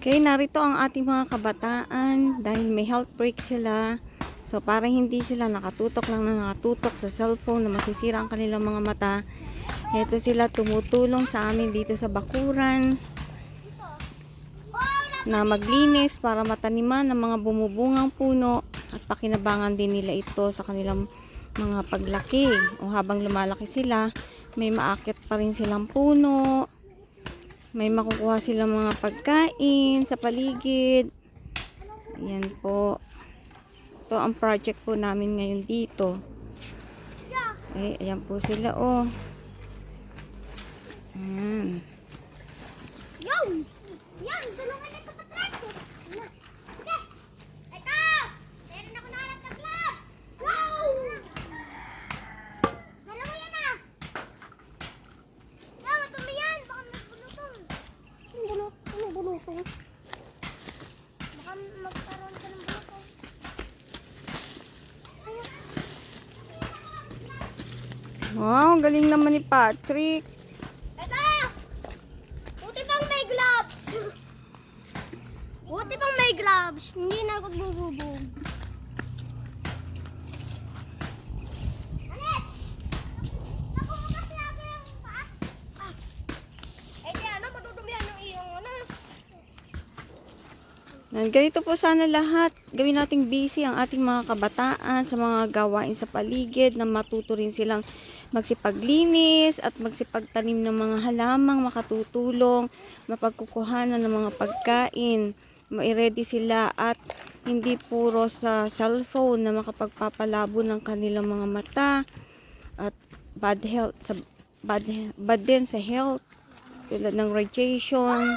Okay, narito ang ating mga kabataan dahil may health break sila. So, para hindi sila nakatutok sa cellphone na masisira ang kanilang mga mata. Ito sila tumutulong sa amin dito sa bakuran na maglinis para mataniman ng mga bumubungang puno at pakinabangan din nila ito sa kanilang mga paglaki. O habang lumalaki sila, may maakit pa rin silang puno. May makukuha silang mga pagkain sa paligid. Ayan po. Ito ang project po namin ngayon dito. Ayan po sila oh. Ayan. Yan, tulungan ito sa tractor. Sige. Ito! Meron ako nahanap na club. Wow! Dalawa yan ah. Yan, matumi yan. Baka may bulutong. Anong bulutong? Baka magkaroon ka ng bulutong. Wow, galing naman ni Patrick. Buti pang may gloves, hindi na ako bububog. Alis! Naku, kasi lagi ang paa. Eh di ano, matutumihan yung iyong ano. Ganito po sana lahat. Gawin nating busy ang ating mga kabataan sa mga gawain sa paligid na matuto rin silang magsipaglinis at magsipagtanim ng mga halamang makatutulong, mapagkukuhanan ng mga pagkain. Ma-ready sila at hindi puro sa cellphone na makapagpapalabo ng kanilang mga mata at bad din sa health tulad ng radiation.